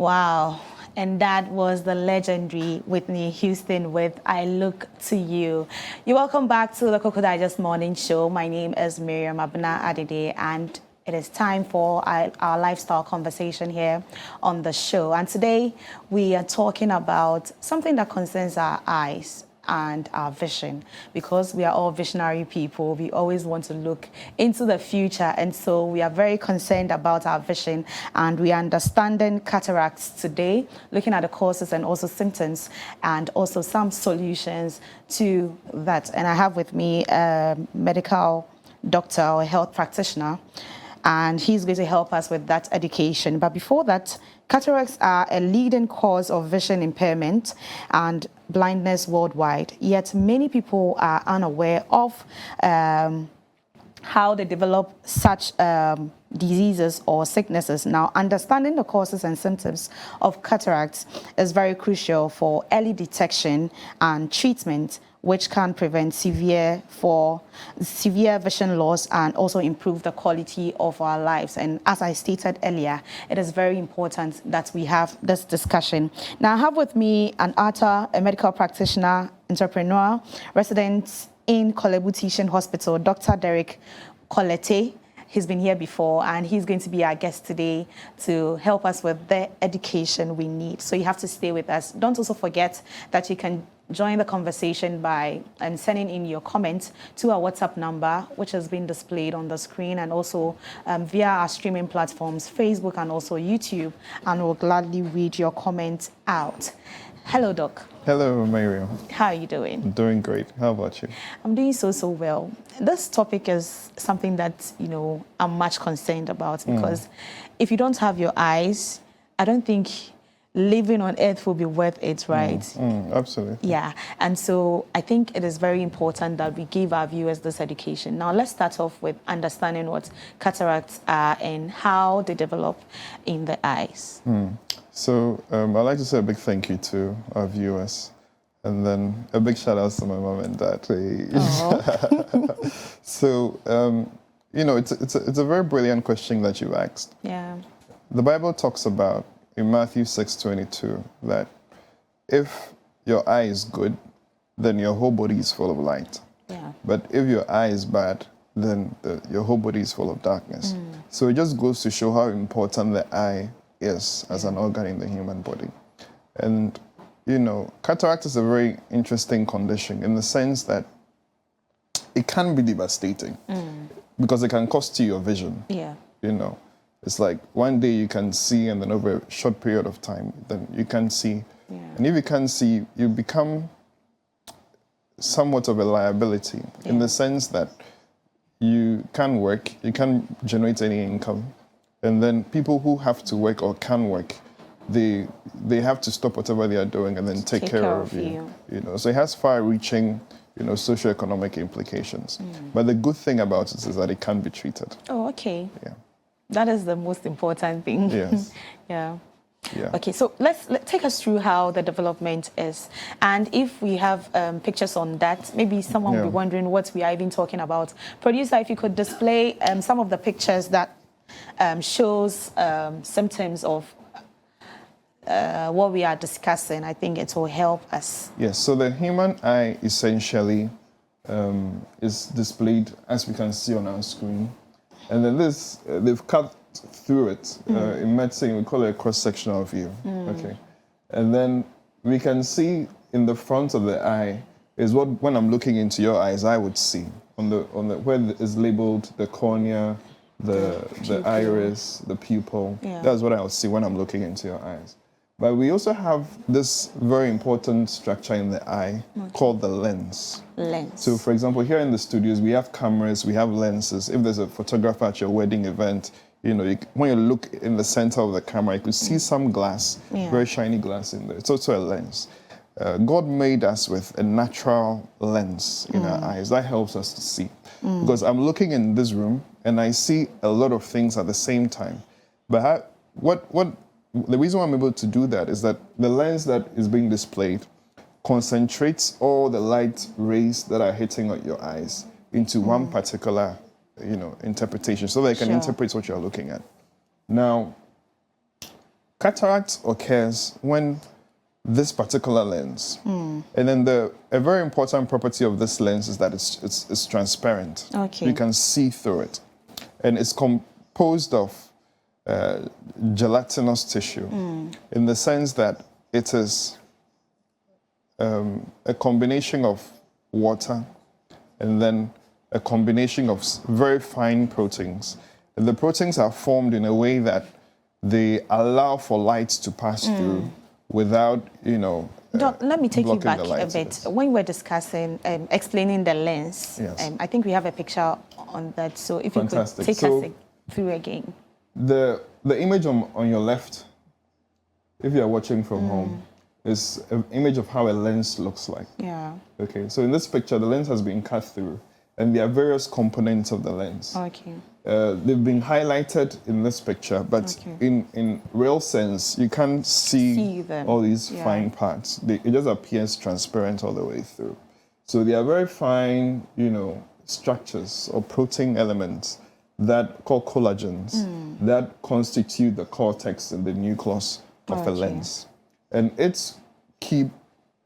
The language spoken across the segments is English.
Wow. And that was the legendary Whitney Houston with I Look to You. You're welcome back to the Cocoa Digest Morning Show. My name is Miriam Abuna Adede, and it is time for our lifestyle conversation here on the show. And today we are talking about something that concerns our eyes and our vision, because we are all visionary people. We always want to look into the future, and so we are very concerned about our vision, and we are understanding cataracts today, looking at the causes and also symptoms and also some solutions to that. And I have with me a medical doctor or a health practitioner, and he's going to help us with that education. But before that, cataracts are a leading cause of vision impairment and blindness worldwide, yet many people are unaware of how they develop such diseases or sicknesses. Now, understanding the causes and symptoms of cataracts is very crucial for early detection and treatment, which can prevent severe vision loss and also improve the quality of our lives. And as I stated earlier, it is very important that we have this discussion. Now, I have with me an author, a medical practitioner, entrepreneur, resident in Kolebu Teaching Hospital, Dr. Derek Colette. He's been here before, and he's going to be our guest today to help us with the education we need. So you have to stay with us. Don't also forget that you can join the conversation by sending in your comments to our WhatsApp number, which has been displayed on the screen, and also via our streaming platforms, Facebook and also YouTube, and we'll gladly read your comments out. Hello, Doc. Hello, Miriam. How are you doing? I'm doing great. How about you? I'm doing so well. This topic is something that, I'm much concerned about, because if you don't have your eyes, I don't think living on earth will be worth it, right? Absolutely. Yeah. And so I think it is very important that we give our viewers this education. Now, let's start off with understanding what cataracts are and how they develop in the eyes. So I'd like to say a big thank you to our viewers, and then a big shout out to my mom and dad. So, it's a very brilliant question that you asked. Yeah. The Bible talks about in Matthew 6:22 that if your eye is good, then your whole body is full of light. Yeah. But if your eye is bad, then your whole body is full of darkness. So it just goes to show how important the eye is as an organ in the human body. And, cataract is a very interesting condition in the sense that it can be devastating because it can cost you your vision. Yeah. It's like one day you can see, and then over a short period of time, then you can't see. Yeah. And if you can't see, you become somewhat of a liability in the sense that you can't work, you can't generate any income. And then people who have to work or can work, they have to stop whatever they are doing and then take care of you. So it has far-reaching, socioeconomic implications. But the good thing about it is that it can be treated. Oh, okay. Yeah. That is the most important thing. Yes. Yeah. Yeah. Okay, so let's take us through how the development is. And if we have pictures on that, maybe someone will be wondering what we are even talking about. Producer, if you could display some of the pictures that shows symptoms of what we are discussing, I think it will help us. Yes, so the human eye essentially is displayed as we can see on our screen. And then this, they've cut through it. In medicine, we call it a cross-sectional view. Okay. And then we can see in the front of the eye is what, when I'm looking into your eyes, I would see. On the where is labeled the cornea, the iris, the pupil. Yeah. That's what I'll see when I'm looking into your eyes. But we also have this very important structure in the eye called the lens. Lens. So, for example, here in the studios, we have cameras, we have lenses. If there's a photographer at your wedding event, when you look in the center of the camera, you could see some glass, very shiny glass in there. It's also a lens. God made us with a natural lens in our eyes. That helps us to see. Because I'm looking in this room, and I see a lot of things at the same time. But the reason why I'm able to do that is that the lens that is being displayed concentrates all the light rays that are hitting at your eyes into one particular, interpretation, so they can interpret what you're looking at. Now, cataract occurs when this particular lens, and then a very important property of this lens is that it's transparent. Okay. You can see through it, and it's composed of gelatinous tissue, in the sense that it is a combination of water and then a combination of very fine proteins. And the proteins are formed in a way that they allow for light to pass through without, Doc, let me take you blocking back the a light. bit. When we were discussing, explaining the lens, Yes. I think we have a picture on that. So if Fantastic. you could take So- us through again. The image on your left, if you're watching from home, is an image of how a lens looks like. Yeah. Okay, so in this picture, the lens has been cut through, and there are various components of the lens. Okay. They've been highlighted in this picture, but Okay. in real sense, you can't See see them. all these Yeah. fine parts. It just appears transparent all the way through. So they are very fine, structures or protein elements that called collagens that constitute the cortex and the nucleus of a Okay. lens. And its key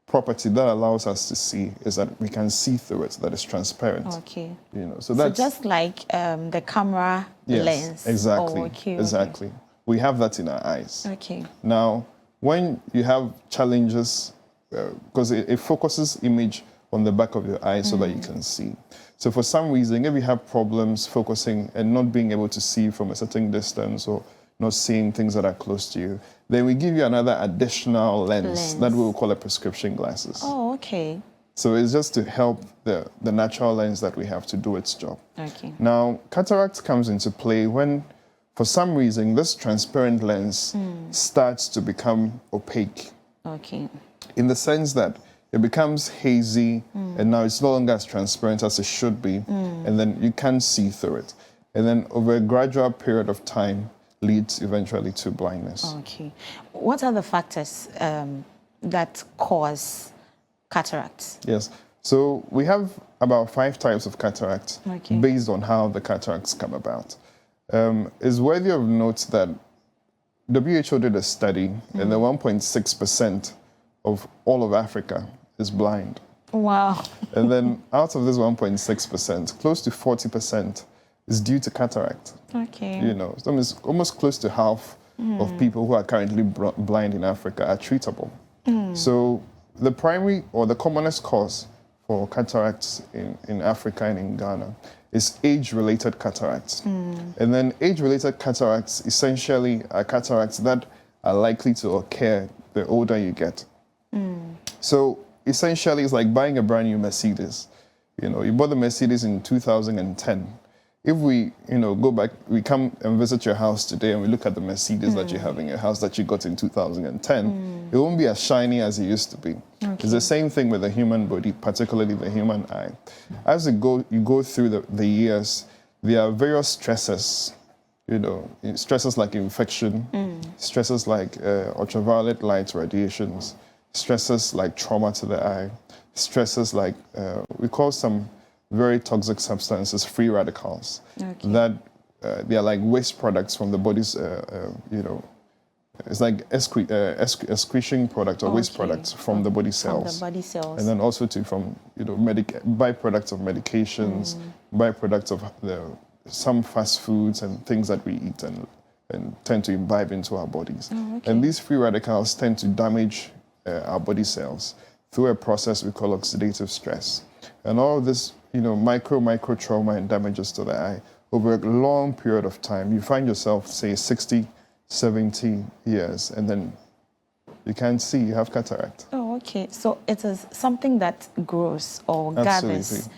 property that allows us to see is that we can see through it, that it's transparent. Okay. So So that's just like the camera yes, lens. exactly, Oh, okay. exactly. We have that in our eyes. Okay. Now, when you have challenges, because it focuses image on the back of your eye so that you can see. So for some reason, if you have problems focusing and not being able to see from a certain distance or not seeing things that are close to you, then we give you another additional lens that we will call a prescription glasses. Oh, okay. So it's just to help the natural lens that we have to do its job. Okay. Now, cataract comes into play when, for some reason, this transparent lens starts to become opaque, Okay. in the sense that it becomes hazy and now it's no longer as transparent as it should be, and then you can't see through it. And then over a gradual period of time leads eventually to blindness. Okay. What are the factors that cause cataracts? Yes. So we have about 5 types of cataracts Okay. based on how the cataracts come about. It's worthy of note that WHO did a study, and the 1.6% of all of Africa is blind. Wow. And then out of this 1.6%, close to 40% is due to cataract. Okay. So it's almost close to half of people who are currently blind in Africa are treatable. So the primary or the commonest cause for cataracts in Africa and in Ghana is age-related cataracts. And then age-related cataracts essentially are cataracts that are likely to occur the older you get. So essentially it's like buying a brand new Mercedes. You bought the Mercedes in 2010. If we, go back, we come and visit your house today and we look at the Mercedes that you have in your house that you got in 2010, it won't be as shiny as it used to be. It's the same thing with the human body, particularly the human eye. As you go through the years, there are various stresses, stresses like infection, stresses like ultraviolet light radiations, stresses like trauma to the eye, stresses like, we call some very toxic substances free radicals that they are like waste products from the body's, it's like excretion product or waste products from the body cells. From the body cells. And then also from byproducts of medications, byproducts of some fast foods and things that we eat and tend to imbibe into our bodies. And these free radicals tend to damage our body cells through a process we call oxidative stress. And all of this, micro trauma and damages to the eye over a long period of time. You find yourself, say, 60, 70 years, and then you can't see, you have cataract. Oh, okay. So it is something that grows or gathers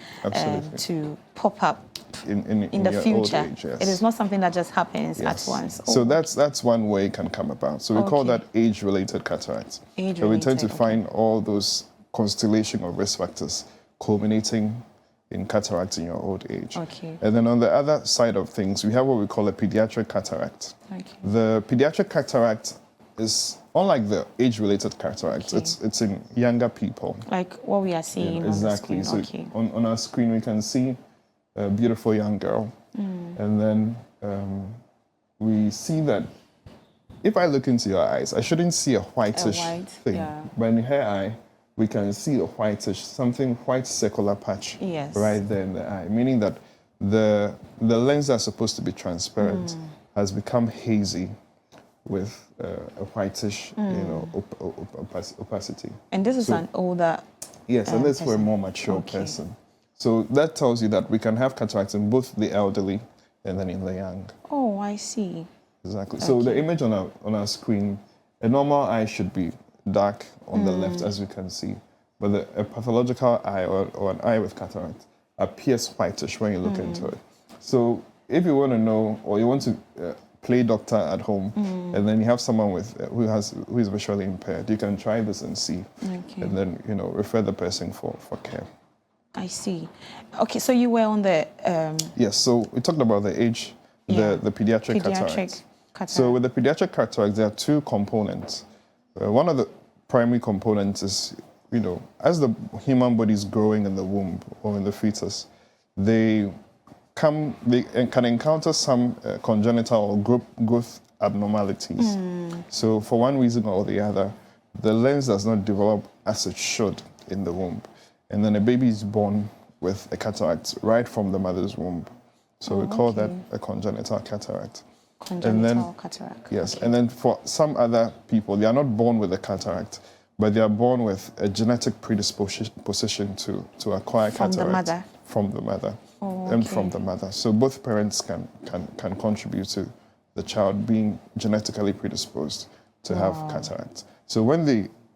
to pop up in the your future. old age, yes. It is not something that just happens Yes. at once. So that's one way it can come about. So we call that age-related cataracts. Age-related, So we tend to okay. find all those constellation of risk factors culminating in cataracts in your old age. Okay. And then on the other side of things, we have what we call a pediatric cataract. Okay. The pediatric cataract is unlike the age-related cataract. Okay. It's in younger people. Like what we are seeing Exactly. on the So screen. Okay. on our screen, we can see a beautiful young girl. And then we see that if I look into your eyes, I shouldn't see a whitish thing. Yeah. But in her eye, we can see a whitish, something white circular patch Yes. right there in the eye, meaning that the lens that's supposed to be transparent has become hazy with a whitish, opacity. And this is an older. Yes, and this for a more mature person. So that tells you that we can have cataracts in both the elderly and then in the young. Oh, I see. Exactly. So the image on our screen, a normal eye should be dark on the left, as we can see, but a pathological eye or an eye with cataract appears whitish when you look into it. So if you want to know, or you want to play doctor at home, and then you have someone who is visually impaired, you can try this and see, and then refer the person for care. I see. Okay, so you were on the yes. So we talked about the age, the pediatric cataracts. So with the pediatric cataracts, there are two components. One of the primary components is, as the human body is growing in the womb or in the fetus, they can encounter some congenital or growth abnormalities. So for one reason or the other, the lens does not develop as it should in the womb. And then a baby is born with a cataract right from the mother's womb. So we call that a congenital cataract. Congenital cataract. Yes, and then for some other people, they are not born with a cataract, but they are born with a genetic predisposition to acquire cataract. From the mother? From the mother. And from the mother. So both parents can contribute to the child being genetically predisposed to have cataract. So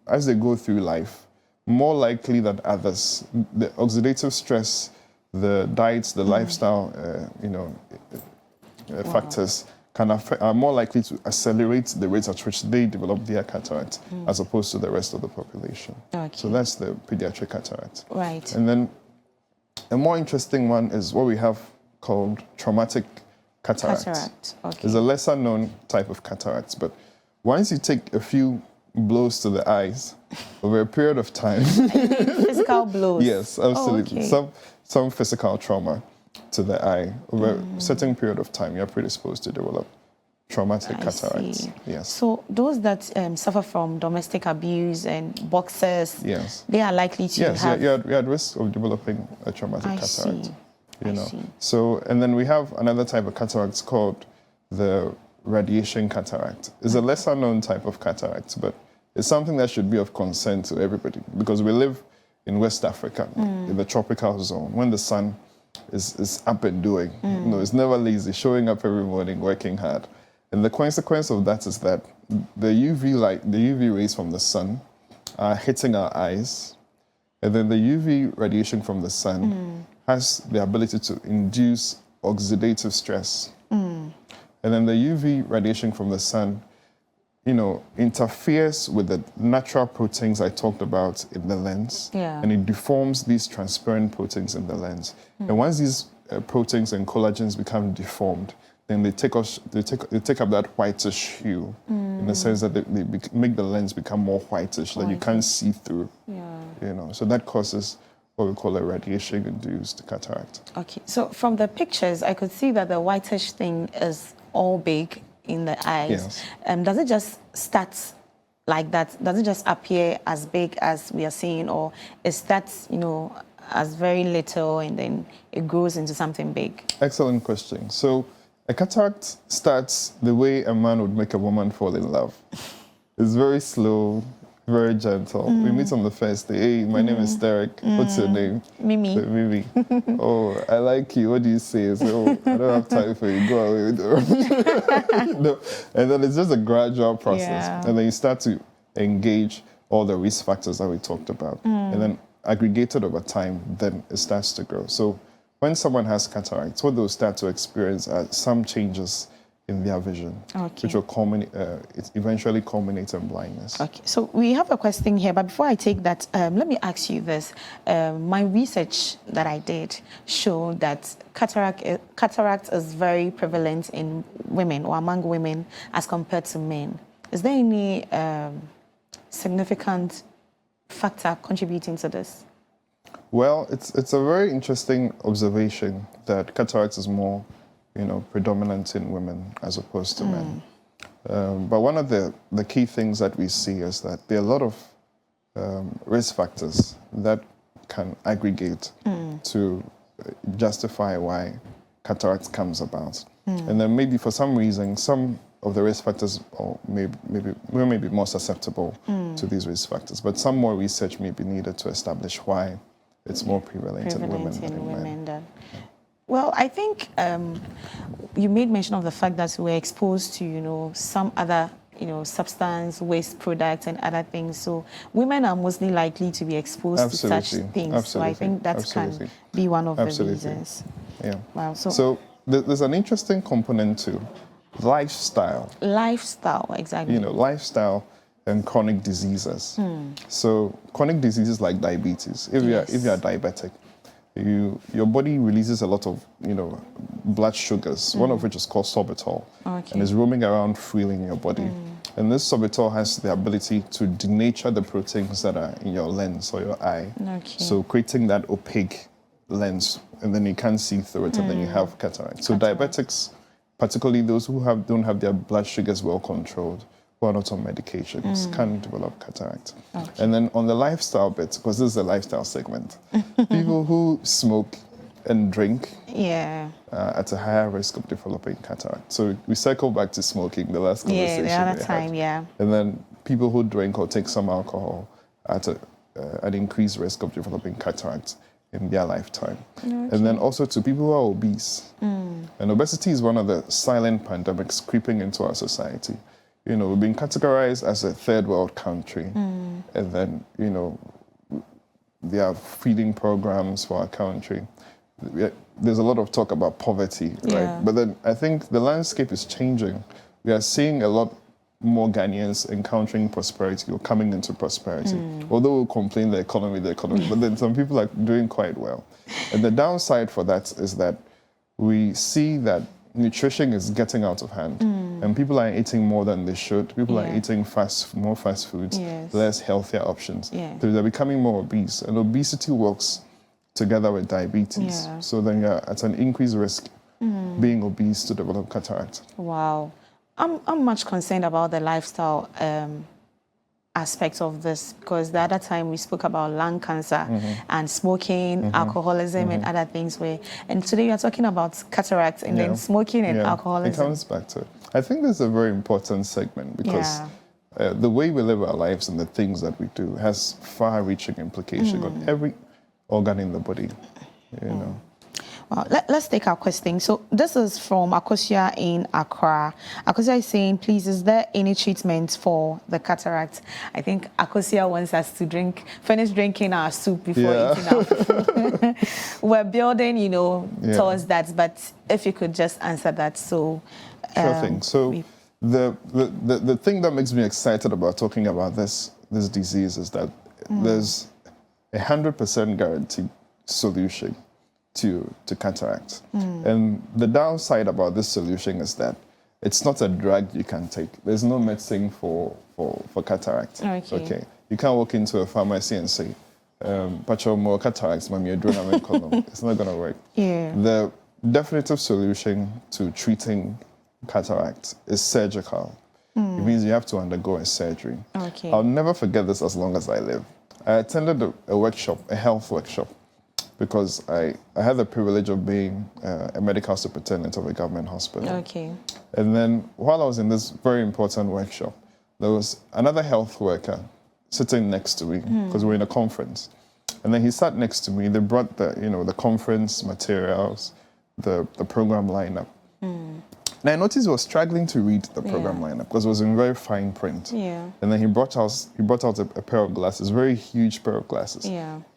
as they go through life, more likely than others, the oxidative stress, the diets, the lifestyle, factors are more likely to accelerate the rate at which they develop their cataract as opposed to the rest of the population. Okay. So that's the pediatric cataract. Right. And then a more interesting one is what we have called traumatic cataract. Okay. It's a lesser known type of cataract, but once you take a few blows to the eyes over a period of time. Physical blows? Yes, absolutely. Okay. Some physical trauma to the eye over a certain period of time, you're predisposed to develop traumatic cataracts. See. Yes. So those that suffer from domestic abuse and boxers, they are likely to have... Yes, you're at risk of developing a traumatic cataract. I see. So, and then we have another type of cataracts called the radiation cataract. It's a lesser known type of cataract, but it's something that should be of concern to everybody because we live in West Africa, in the tropical zone, when the sun is up and doing. It's never lazy, showing up every morning, working hard. And the consequence of that is that the UV light, the UV rays from the sun are hitting our eyes, and then the UV radiation from the sun has the ability to induce oxidative stress. And then the UV radiation from the sun, interferes with the natural proteins I talked about in the lens, and it deforms these transparent proteins in the lens. And once these proteins and collagens become deformed, then they take up that whitish hue, in the sense that they make the lens become more whitish, that you can't see through. So that causes what we call a radiation-induced cataract. Okay, so from the pictures, I could see that the whitish thing is all big in the eyes. Yes. Does it just start like that? Does it just appear as big as we are seeing, or it starts, as very little and then it grows into something big? Excellent question. So a cataract starts the way a man would make a woman fall in love. It's very slow, very gentle. We meet on the first day. Hey, my name is Derek. What's your name? Mimi. So, Mimi. Oh, I like you. What do you say? So, I don't have time for you. Go away with her. And then it's just a gradual process. And then you start to engage all the risk factors that we talked about. And then aggregated over time, then it starts to grow. So when someone has cataracts, what they'll start to experience are some changes in their vision, which will eventually culminate in blindness. Okay, so we have a question here, but before I take that, let me ask you this. My research that I did showed that cataract is very prevalent in women or among women as compared to men. Is there any significant factor contributing to this? Well, it's a very interesting observation that cataract is more predominant in women as opposed to men. But one of the key things that we see is that there are a lot of risk factors that can aggregate to justify why cataracts comes about. And then maybe for some reason, some of the risk factors we may be more susceptible to these risk factors, but some more research may be needed to establish why it's more prevalent in women than in men. Well, I think you made mention of the fact that we're exposed to, some other, substance, waste products and other things. So women are mostly likely to be exposed to such things. Absolutely. So I think that can be one of the reasons. Yeah. Wow. So there's an interesting component to lifestyle. Lifestyle, exactly. Lifestyle and chronic diseases. So chronic diseases like diabetes. If you are diabetic, your body releases a lot of blood sugars, one of which is called sorbitol, and is roaming around freely in your body. And this sorbitol has the ability to denature the proteins that are in your lens or your eye, so creating that opaque lens, and then you can't see through it, and then you have cataract. So diabetics, particularly those who don't have their blood sugars well controlled, who are not on medications, can develop cataract. And then on the lifestyle bit, because this is a lifestyle segment, people who smoke and drink at a higher risk of developing cataract. So we circle back to smoking, the last conversation the other time, And then people who drink or take some alcohol at an increased risk of developing cataract in their lifetime. And then also to people who are obese. And obesity is one of the silent pandemics creeping into our society. We've been categorized as a third world country. And then, there are feeding programs for our country. There's a lot of talk about poverty, right? But then I think the landscape is changing. We are seeing a lot more Ghanaians encountering prosperity or coming into prosperity. Although we'll complain the economy, but then some people are doing quite well. And the downside for that is that we see that nutrition is getting out of hand, and people are eating more than they should. People are eating more fast foods, less healthier options. So they're becoming more obese, and obesity works together with diabetes. So then you're at an increased risk being obese to develop cataract. Wow. I'm much concerned about the lifestyle aspects of this, because the other time we spoke about lung cancer and smoking, alcoholism and other things, and today we are talking about cataracts and then smoking and alcoholism. It comes back to it. I think this is a very important segment because the way we live our lives and the things that we do has far-reaching implications on every organ in the body, Well, let's take our question. So this is from Akosia in Accra. Akosia is saying, please, is there any treatment for the cataract? I think Akosia wants us to finish drinking our soup before eating our food. We're building, towards that, but if you could just answer that. So, sure thing. So the thing that makes me excited about talking about this disease is that there's 100% guaranteed solution to cataract. And the downside about this solution is that it's not a drug you can take. There's no medicine for cataract. Okay. You can't walk into a pharmacy and say, "Pacho more cataracts, mami, it's not going to work. The definitive solution to treating cataract is surgical. It means you have to undergo a surgery. I'll never forget this as long as I live. I attended a workshop, a health workshop, because I had the privilege of being a medical superintendent of a government hospital. And then while I was in this very important workshop, there was another health worker sitting next to me because we were in a conference. And then he sat next to me. They brought the conference materials, the program lineup. And I noticed he was struggling to read the program lineup because it was in very fine print. And then he brought out a pair of glasses, very huge pair of glasses.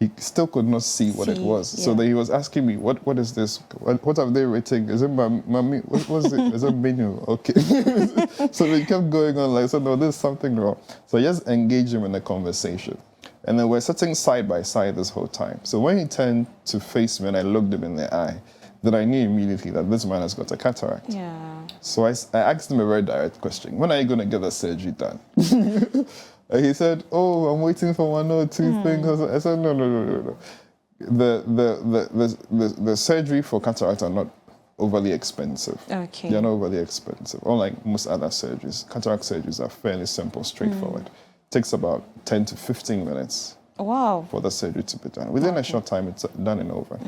He still could not see what it was. So then he was asking me, what is this? What have they written? Is it mommy? What's it? Is it menu? Okay. So we kept going on like, so no, there's something wrong. So I just engaged him in a conversation. And then we're sitting side by side this whole time. So when he turned to face me and I looked him in the eye, then I knew immediately that this man has got a cataract. So I asked him a very direct question. When are you going to get the surgery done? And he said, "Oh, I'm waiting for 1 or 2 things." I said, no. The surgery for cataract are not overly expensive. Okay. They're not overly expensive. Unlike most other surgeries, cataract surgeries are fairly simple, straightforward. Takes about 10 to 15 minutes. Wow. For the surgery to be done. Within a short time, it's done and over.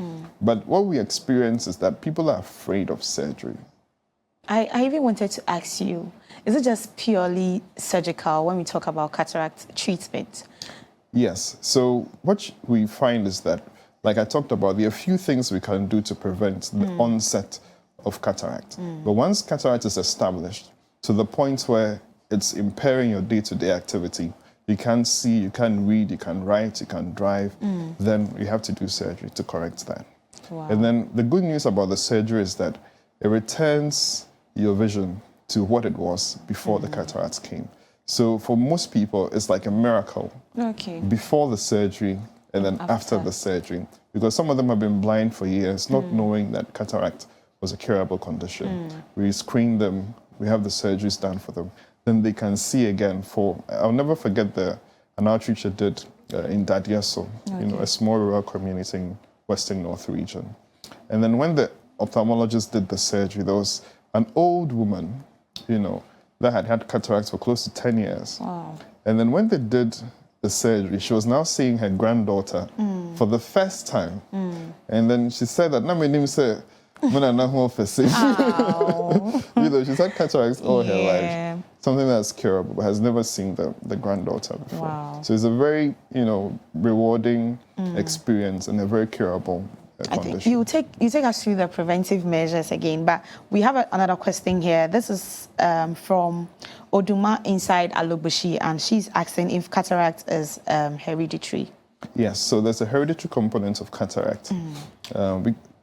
But what we experience is that people are afraid of surgery. I even wanted to ask you, is it just purely surgical when we talk about cataract treatment? Yes. So what we find is that, like I talked about, there are a few things we can do to prevent the onset of cataract. But once cataract is established to the point where it's impairing your day-to-day activity, you can't see, you can't read, you can't write, you can't drive, then you have to do surgery to correct that. Wow. And then the good news about the surgery is that it returns your vision to what it was before the cataracts came. So for most people, it's like a miracle. Okay. Before the surgery and then after the surgery, because some of them have been blind for years, not knowing that cataract was a curable condition. We screen them, we have the surgeries done for them, then they can see again. I'll never forget an outreach I did in Dadieso, a small rural community in Western North region. And then when the ophthalmologist did the surgery, there was an old woman, that had had cataracts for close to 10 years. Wow. And then when they did the surgery, she was now seeing her granddaughter for the first time. And then she said that, she's had cataracts all her life. Something that's curable, but has never seen the granddaughter before. Wow. So it's a very, rewarding experience and a very curable condition. I think you take us through the preventive measures again, but we have another question here. This is from Oduma inside Alobushi, and she's asking if cataract is hereditary. Yes, so there's a hereditary component of cataract.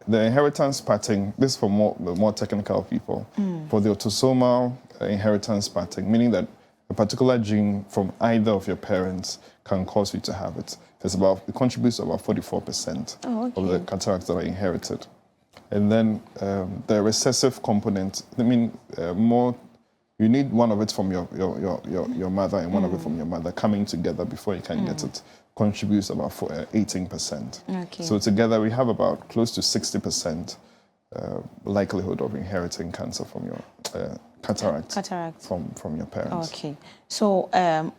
The inheritance pattern, this is for more technical people, for the autosomal inheritance pattern, meaning that a particular gene from either of your parents can cause you to have it. It contributes to about 44% of the cataracts that are inherited. And then the recessive component, you need one of it from your mother and one of it from your mother coming together before you can get it. Contributes about 18%. Okay. So together we have about close to 60% likelihood of inheriting cancer from your cataract from your parents. Okay. So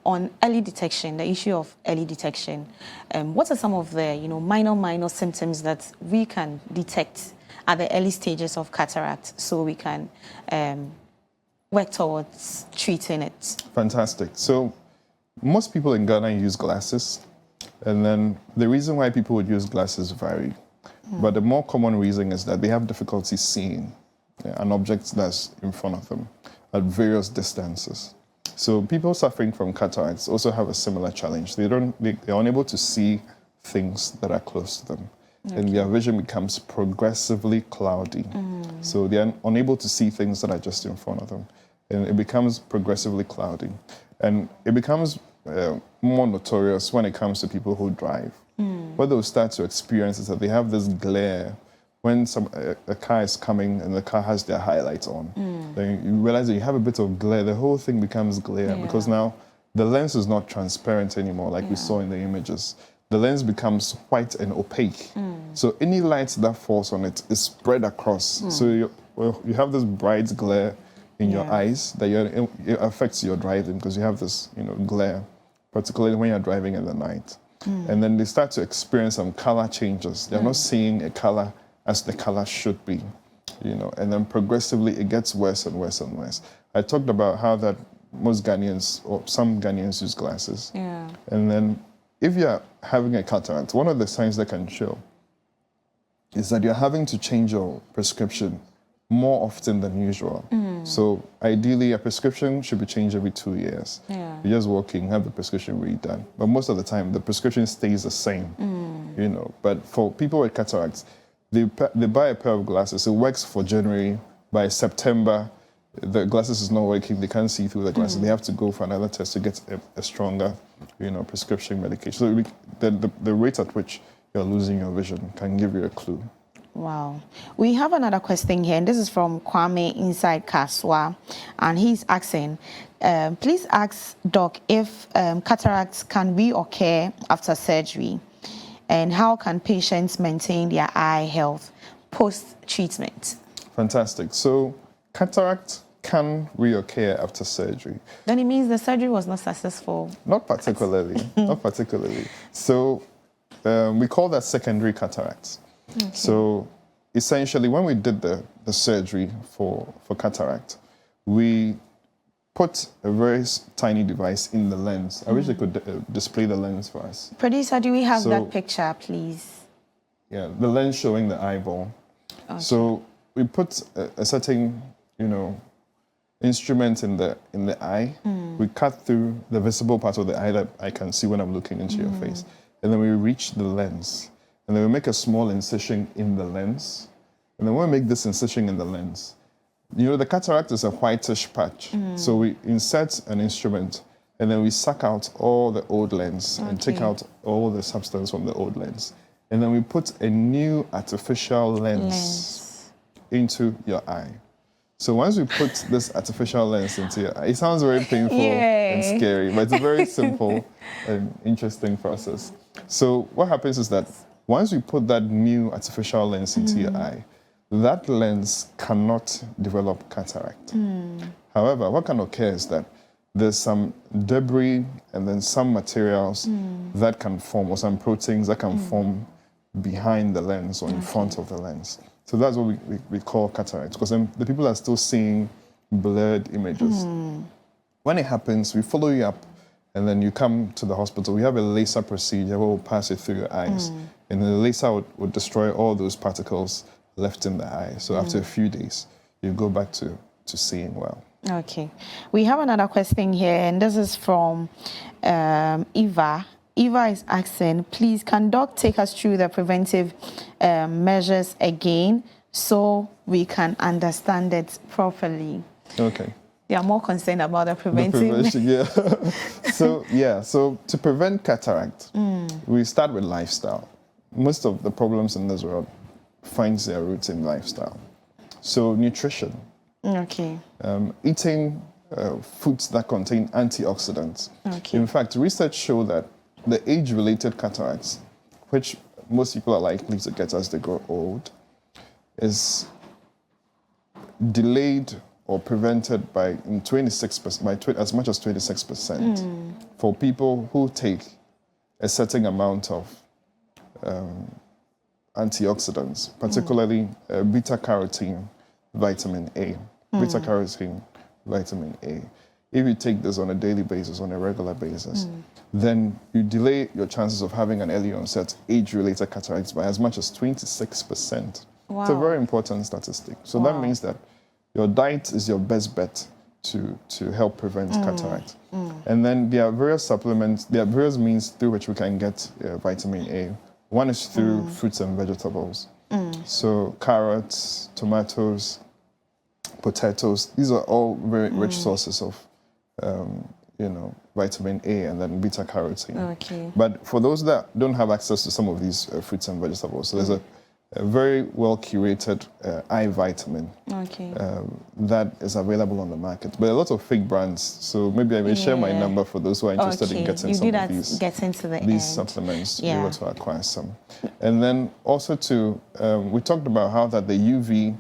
on early detection, the issue of early detection, what are some of the minor symptoms that we can detect at the early stages of cataract so we can work towards treating it? Fantastic. So most people in Ghana use glasses. And then the reason why people would use glasses vary. But the more common reason is that they have difficulty seeing an object that's in front of them at various distances. So people suffering from cataracts also have a similar challenge. They're unable to see things that are close to them. And their vision becomes progressively cloudy. So they're unable to see things that are just in front of them. And it becomes progressively cloudy. And it becomes more notorious when it comes to people who drive. What they'll start to experience is that they have this glare when a car is coming and the car has their highlights on. Then you realize that you have a bit of glare. The whole thing becomes glare because now the lens is not transparent anymore like we saw in the images. The lens becomes white and opaque. So any light that falls on it is spread across. So you have this bright glare in your eyes that it affects your driving because you have this glare, particularly when you're driving in the night. And then they start to experience some color changes. They're not seeing a color as the color should be, and then progressively it gets worse and worse and worse. I talked about how that most Ghanaians or some Ghanaians use glasses. Yeah. And then if you're having a cataract, one of the signs that can show is that you're having to change your prescription more often than usual. So ideally, a prescription should be changed every 2 years. Yeah. You just walk in, have the prescription redone. But most of the time, the prescription stays the same. But for people with cataracts, they buy a pair of glasses. It works for January. By September, the glasses is not working. They can't see through the glasses. They have to go for another test to get a stronger, prescription medication. So the rate at which you're losing your vision can give you a clue. Wow. We have another question here, and this is from Kwame inside Kaswa, and he's asking, please ask Doc if cataracts can reoccur after surgery, and how can patients maintain their eye health post-treatment? Fantastic. So cataract can reoccur after surgery. Then it means the surgery was not successful. Not particularly. Not particularly. So we call that secondary cataracts. Okay. So essentially, when we did the surgery for cataract, we put a very tiny device in the lens. I wish they could display the lens for us. Producer, do we have that picture, please? Yeah, the lens showing the eyeball. Okay. So we put a certain, instrument in the eye. We cut through the visible part of the eye that I can see when I'm looking into your face. And then we reach the lens. And then we make a small incision in the lens. And then when we make this incision in the lens, the cataract is a whitish patch. So we insert an instrument and then we suck out all the old lens and take out all the substance from the old lens. And then we put a new artificial lens into your eye. So once we put this artificial lens into your eye, it sounds very painful and scary, but it's a very simple and interesting process. So what happens is that once we put that new artificial lens into your eye, that lens cannot develop cataract. However, what can occur is that there's some debris and then some materials that can form, or some proteins that can form behind the lens or in front of the lens. So that's what we call cataract, because then the people are still seeing blurred images. When it happens, we follow you up, and then you come to the hospital. We have a laser procedure where we'll pass it through your eyes, and the laser would destroy all those particles left in the eye. So after a few days, you go back to seeing well. Okay. We have another question here, and this is from Eva. Eva is asking, please, can Doc take us through the preventive measures again so we can understand it properly? Okay. They are more concerned about the preventive. So to prevent cataract, we start with lifestyle. Most of the problems in this world finds their roots in lifestyle. So nutrition. Okay. Eating foods that contain antioxidants. Okay. In fact, research show that the age-related cataracts, which most people are likely to get as they grow old, is delayed or prevented by 26%, as much as 26% for people who take a certain amount of antioxidants, particularly beta-carotene vitamin A. Beta-carotene vitamin A. If you take this on a daily basis, on a regular basis, then you delay your chances of having an early onset age-related cataracts by as much as 26%. Wow. It's a very important statistic. So that means that your diet is your best bet to help prevent cataract. And then there are various supplements, there are various means through which we can get vitamin A. One is through fruits and vegetables. So carrots, tomatoes, potatoes, these are all very rich sources of vitamin A and then beta-carotene. Okay. But for those that don't have access to some of these fruits and vegetables, so there's a very well-curated eye vitamin that is available on the market. But a lot of fake brands, so maybe I may share my number for those who are interested in getting some of these supplements to be able to acquire some. And then also we talked about how that the UV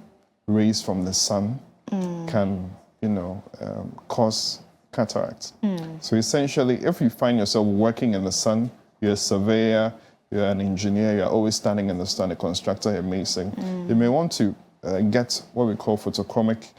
rays from the sun can, cause cataracts. So essentially, if you find yourself working in the sun, you're a surveyor, you're an engineer, you're always standing in the sun, a constructor, a mason, you may want to get what we call photochromic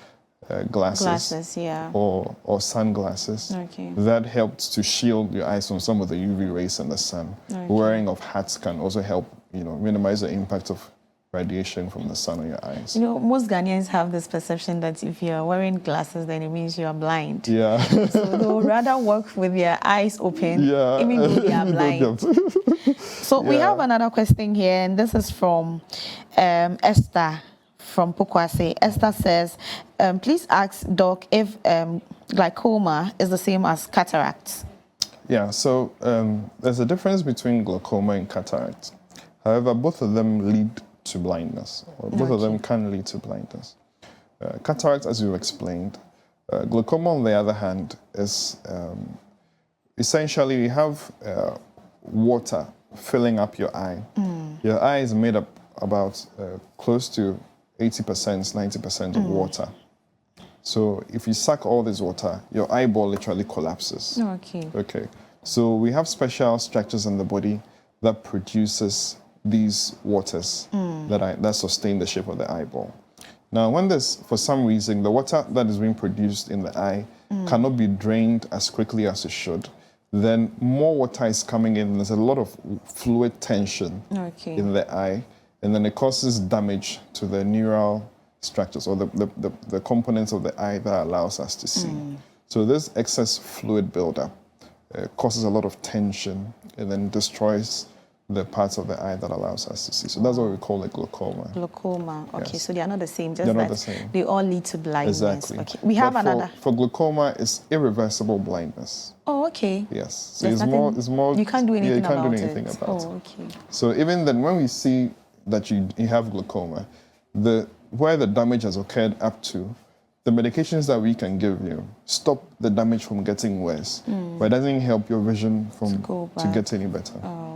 glasses or sunglasses that helps to shield your eyes from some of the UV rays in the sun. Wearing of hats can also help, minimize the impact of radiation from the sun on your eyes. Most Ghanaians have this perception that if you're wearing glasses, then it means you are blind. Yeah. So they'll rather work with their eyes open, even though they are blind. So we have another question here, and this is from Esther from Pokwase. Esther says, please ask Doc if glaucoma is the same as cataracts. Yeah, so there's a difference between glaucoma and cataract. However, both of them lead to blindness, or both of them can lead to blindness. Cataract, as you explained, glaucoma, on the other hand, is essentially you have water filling up your eye. Your eye is made up about close to 80%, 90% of water. So if you suck all this water, your eyeball literally collapses. Okay. Okay. So we have special structures in the body that produces these waters that sustain the shape of the eyeball. Now, when there's, for some reason, the water that is being produced in the eye cannot be drained as quickly as it should, then more water is coming in. There's a lot of fluid tension in the eye, and then it causes damage to the neural structures or the components of the eye that allows us to see. So this excess fluid buildup causes a lot of tension and then destroys the parts of the eye that allows us to see. So that's what we call a glaucoma. Glaucoma. Okay, Yes. so they are not the same. Just They're not that the same. they all lead to blindness. Exactly. Okay. We have But another. For glaucoma, it's irreversible blindness. Oh, okay. Yes. So There's it's more. You can't do anything you can't about do anything it. about it. Oh, okay. So even then, when we see that you have glaucoma, where the damage has occurred up to, the medications that we can give you stop the damage from getting worse, but it doesn't help your vision to get any better. Oh.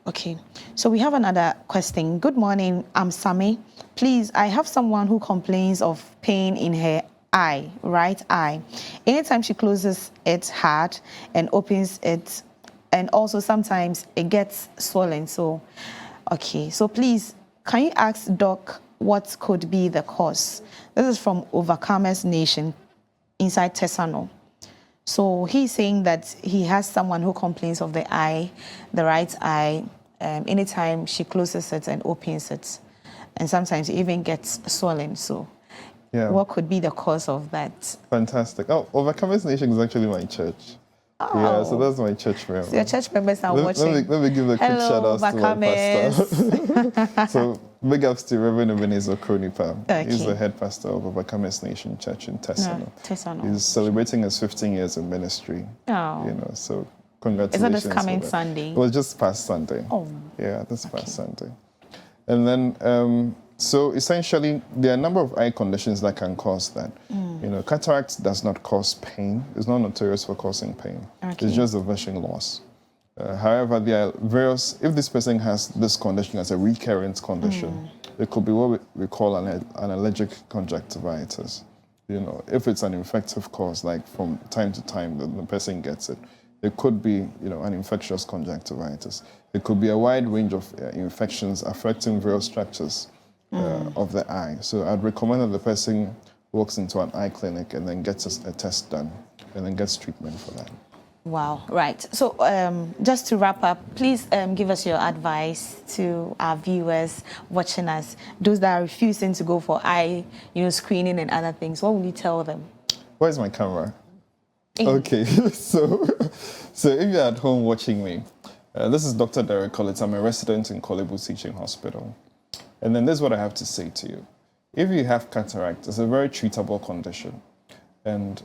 Okay, so we have another question. Good morning, I'm Sami. Please, I have someone who complains of pain in her eye, right eye. Anytime she closes it hard and opens it, and also sometimes it gets swollen. So, okay, so please, can you ask Doc what could be the cause? This is from Overcomers Nation inside Tesano. So he's saying that he has someone who complains of the eye, the right eye, anytime she closes it and opens it. And sometimes it even gets swollen. So what could be the cause of that? Fantastic. Oh, Overcomers Nation is actually my church. Oh. Yeah, so that's my church member. So your church members are watching. Let me give a quick shout out to my pastor. So big ups to Reverend Ebenezer Kronipa. Okay. He's the head pastor of Overcomers Nation Church in Tesano. Tesano. He's celebrating his 15 years of ministry. Oh. You know, so congratulations. Is it this coming Sunday? It was just past Sunday. Oh. Yeah, this past Sunday. And then, so essentially, there are a number of eye conditions that can cause that. You know, cataracts does not cause pain. It's not notorious for causing pain. Okay. It's just a vision loss. However, there are various, if this person has this condition as a recurrent condition, it could be what we call an allergic conjunctivitis. You know, if it's an infective cause, like from time to time the person gets it, it could be, you know, an infectious conjunctivitis. It could be a wide range of infections affecting various structures of the eye. So I'd recommend that the person walks into an eye clinic and then gets a test done and then gets treatment for that. Wow, right. So just to wrap up, please give us your advice to our viewers watching us, those that are refusing to go for eye, screening and other things. What will you tell them? Where's my camera? Okay, so if you're at home watching me, this is Dr. Derek Collins. I'm a resident in Kolebu Teaching Hospital. And then this is what I have to say to you. If you have cataract, it's a very treatable condition. And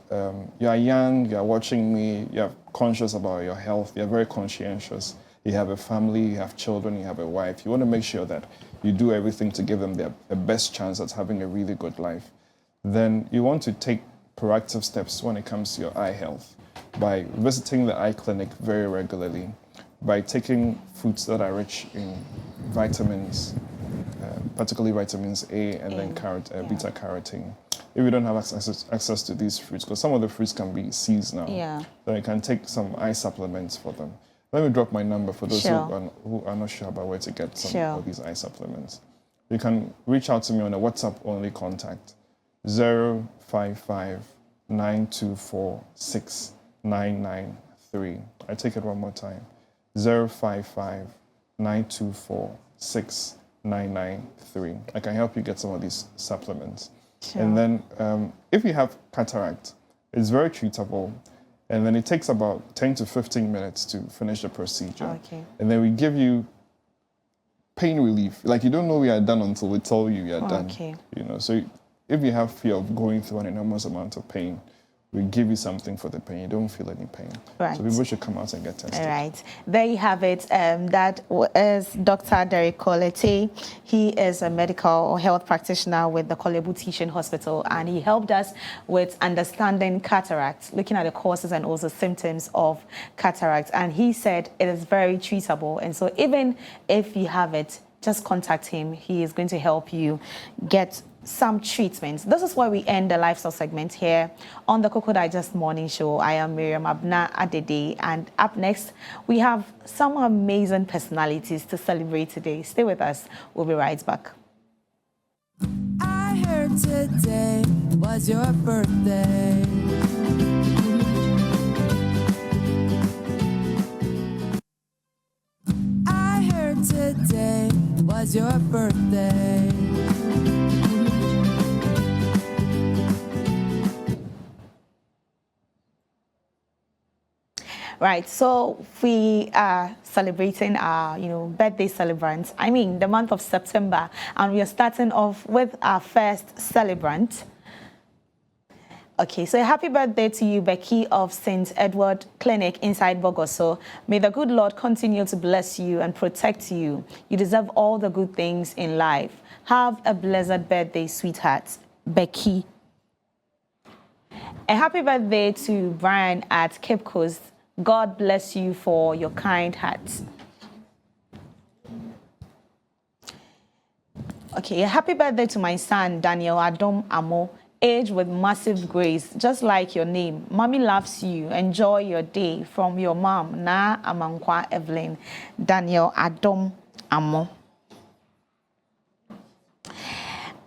you are young, you are watching me, you're conscious about your health, you're very conscientious. You have a family, you have children, you have a wife. You want to make sure that you do everything to give them the best chance at having a really good life. Then you want to take proactive steps when it comes to your eye health by visiting the eye clinic very regularly, by taking foods that are rich in vitamins, particularly vitamins A and then beta carotene. If you don't have access to these fruits, because some of the fruits can be seasonal, then you can take some eye supplements for them. Let me drop my number for those who are not sure about where to get some of these eye supplements. You can reach out to me on a WhatsApp-only contact, 055-924-6993. I take it one more time, 055-924-6993. I can help you get some of these supplements. Sure. And then if you have cataract, it's very treatable. And then it takes about 10 to 15 minutes to finish the procedure. Okay. And then we give you pain relief. Like, you don't know we are done until we tell you we are done. Okay. You know, so if you have fear of going through an enormous amount of pain, we give you something for the pain. You don't feel any pain. Right. So people should come out and get tested. All right. There you have it. That is Dr. Derek Colete. He is a medical or health practitioner with the Kolebu Teaching Hospital, and he helped us with understanding cataracts, looking at the causes and also symptoms of cataracts. And he said it is very treatable. And so even if you have it, just contact him. He is going to help you get some treatments. This is where we end the lifestyle segment here on the Cocoa Digest Morning Show. I am Miriam Abna Adede, and up next we have some amazing personalities to celebrate today. Stay with us. We'll be right back. I heard today was your birthday. I heard today was your birthday. Right, so we are celebrating our, birthday celebrants. I mean, the month of September, and we are starting off with our first celebrant. Okay, so happy birthday to you, Becky of St. Edward Clinic inside Bogoso. May the good Lord continue to bless you and protect you. You deserve all the good things in life. Have a blessed birthday, sweetheart, Becky. A happy birthday to Brian at Cape Coast. God bless you for your kind heart. Okay, a happy birthday to my son, Daniel Adom Amo, aged with massive grace, just like your name. Mommy loves you. Enjoy your day. From your mom, Na Amankwa Evelyn. Daniel Adom Amo.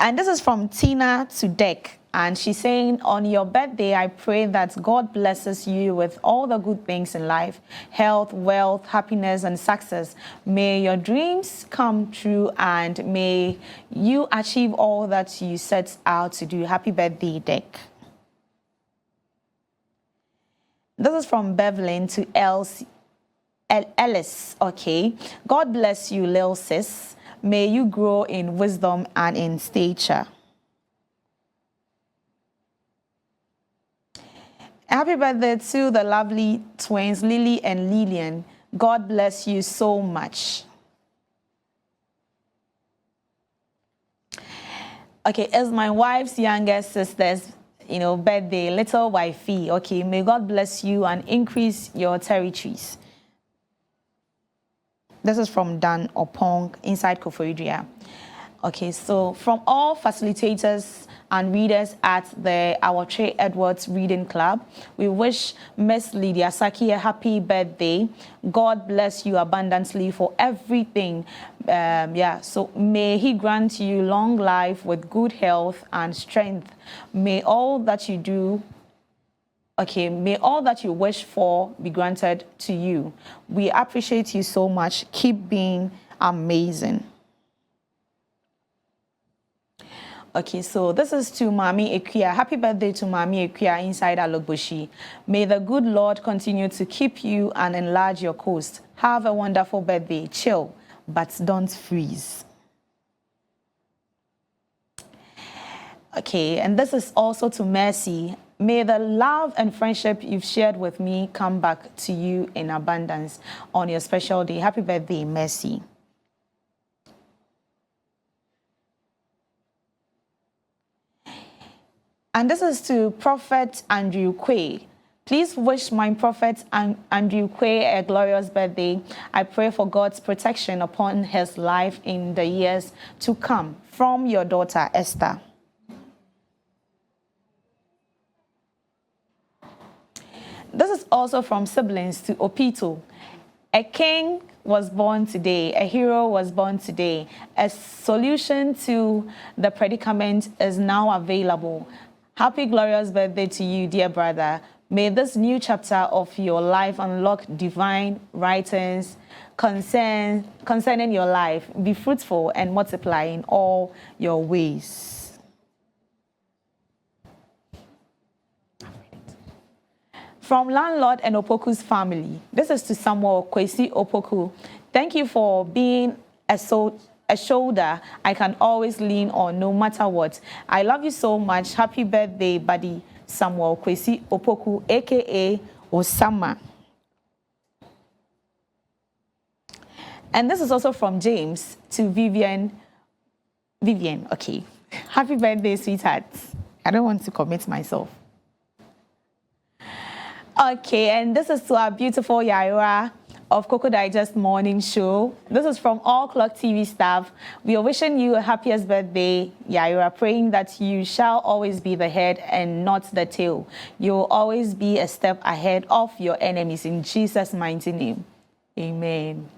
And this is from Tina to Deck. And she's saying, on your birthday, I pray that God blesses you with all the good things in life, health, wealth, happiness, and success. May your dreams come true and may you achieve all that you set out to do. Happy birthday, Dick. This is from Bevelyn to Ellis. Okay. God bless you, Lil Sis. May you grow in wisdom and in stature. Happy birthday to the lovely twins, Lily and Lillian. God bless you so much. Okay, it's my wife's younger sister's, birthday, little wifey. Okay, may God bless you and increase your territories. This is from Dan Opong inside Koforidua. Okay, so from all facilitators and readers at the Our Trey Edwards Reading Club, we wish Miss Lydia Saki a happy birthday. God bless you abundantly for everything. So may He grant you long life with good health and strength. May all that you do, may all that you wish for be granted to you. We appreciate you so much. Keep being amazing. Okay, so this is to Mami Ekia. Happy birthday to Mami Ekia inside Alogboshi. May the good Lord continue to keep you and enlarge your coast. Have a wonderful birthday. Chill, but don't freeze. Okay, and this is also to Mercy. May the love and friendship you've shared with me come back to you in abundance on your special day. Happy birthday, Mercy. And this is to Prophet Andrew Quay. Please wish my Prophet Andrew Quay a glorious birthday. I pray for God's protection upon his life in the years to come. From your daughter, Esther. This is also from siblings to Opito. A king was born today. A hero was born today. A solution to the predicament is now available. Happy glorious birthday to you, dear brother. May this new chapter of your life unlock divine writings concerning your life. Be fruitful and multiply in all your ways. From Landlord and Opoku's family, this is to Samuel Kwesi Opoku. Thank you for being a shoulder I can always lean on no matter what. I love you so much. Happy birthday, buddy Samuel Kwesi Opoku, aka Osama. And this is also from James to Vivian. Vivian, okay. Happy birthday, sweetheart. I don't want to commit myself. Okay, and this is to our beautiful Yaira of Cocoa Digest Morning Show. This is from All Clock TV staff. We are wishing you a happiest birthday. Yeah, you are praying that you shall always be the head and not the tail. You will always be a step ahead of your enemies in Jesus' mighty name. Amen.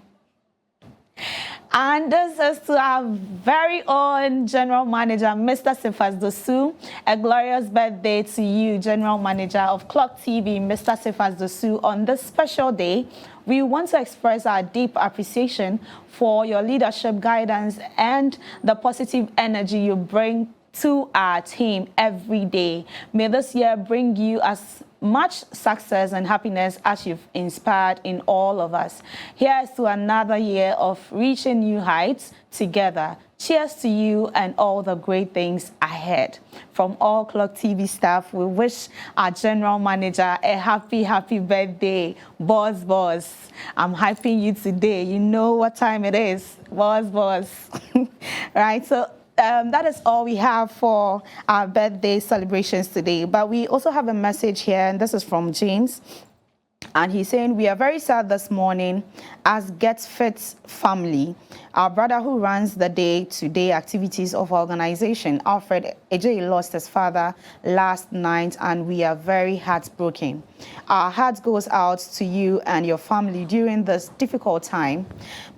And this is to our very own General Manager, Mr. Cephas Dosu. A glorious birthday to you, General Manager of Clock TV, Mr. Cephas Dosu. On this special day, we want to express our deep appreciation for your leadership, guidance, and the positive energy you bring to our team every day. May this year bring you as much success and happiness as you've inspired in all of us. Here's to another year of reaching new heights together. Cheers to you and all the great things ahead. From All Clock TV staff, we wish our General Manager a happy birthday. Boss. I'm hyping you today. You know what time it is. Boss. Right, so that is all we have for our birthday celebrations today. But we also have a message here, and this is from James. And he's saying, we are very sad this morning as Get Fit family. Our brother who runs the day-to-day activities of our organization, Alfred Ejay, lost his father last night, and we are very heartbroken. Our heart goes out to you and your family during this difficult time.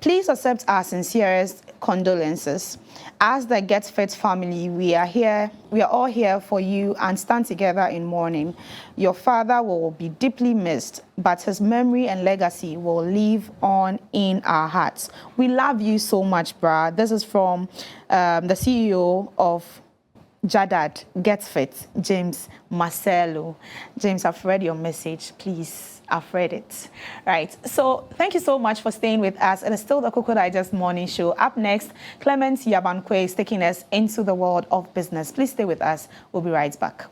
Please accept our sincerest condolences. As the Get Fit family, we are all here for you and stand together in mourning. Your father will be deeply missed, but his memory and legacy will live on in our hearts. We love you so much, brah. This is from the CEO of Jadad Get Fit, James Marcelo. James, I've read your message. Please, I've read it. Right. So thank you so much for staying with us. It is still the Cocoa Digest Morning Show. Up next, Clement Yabankwe is taking us into the world of business. Please stay with us. We'll be right back.